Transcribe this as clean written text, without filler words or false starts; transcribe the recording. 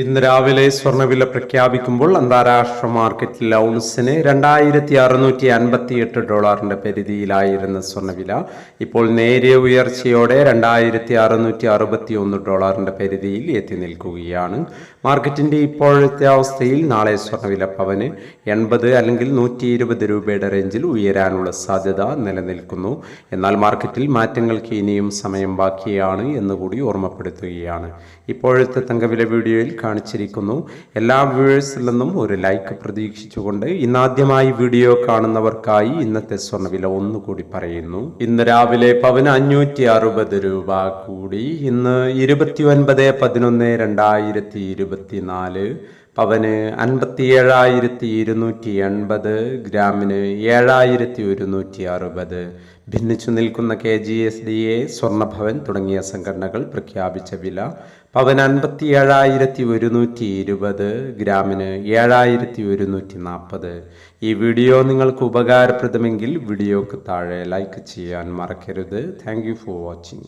ഇന്ന് രാവിലെ സ്വർണ്ണവില പ്രഖ്യാപിക്കുമ്പോൾ അന്താരാഷ്ട്ര മാർക്കറ്റിൽ ഔൺസിന് $2658 പരിധിയിലായിരുന്ന സ്വർണ്ണവില ഇപ്പോൾ നേരിയ ഉയർച്ചയോടെ $2661 പരിധിയിൽ എത്തി നിൽക്കുകയാണ്. മാർക്കറ്റിന്റെ ഇപ്പോഴത്തെ അവസ്ഥയിൽ നാളെ സ്വർണ്ണവില പവന് 80 അല്ലെങ്കിൽ 120 രൂപയുടെ റേഞ്ചിൽ ഉയരാനുള്ള സാധ്യത നിലനിൽക്കുന്നു. എന്നാൽ മാർക്കറ്റിൽ മാറ്റങ്ങൾക്ക് ഇനിയും സമയം ബാക്കിയാണ് എന്നുകൂടി ഓർമ്മപ്പെടുത്തുകയാണ്. ഇപ്പോഴത്തെ തങ്കവില വീഡിയോയിൽ കാണിച്ചിരിക്കുന്നു. എല്ലാ വ്യൂവേഴ്സിൽ നിന്നും ഒരു ലൈക്ക് പ്രതീക്ഷിച്ചുകൊണ്ട് ഇന്നാദ്യമായി വീഡിയോ കാണുന്നവർക്കായി ഇന്നത്തെ സ്വർണ്ണവില ഒന്നുകൂടി പറയുന്നു. ഇന്ന് രാവിലെ പവന് 560 രൂപ കൂടി. ഇന്ന് 29/11/2024 പവന് 57,280, ഗ്രാമിന് 7,160. ഭിന്നിച്ചു നിൽക്കുന്ന KGSDA, സ്വർണ്ണഭവൻ തുടങ്ങിയ സംഘടനകൾ പ്രഖ്യാപിച്ച വില പവന് 57,120, ഗ്രാമിന് 7,140. ഈ വീഡിയോ നിങ്ങൾക്ക് ഉപകാരപ്രദമെങ്കിൽ വീഡിയോക്ക് താഴെ ലൈക്ക് ചെയ്യാൻ മറക്കരുത്. Thank you for watching.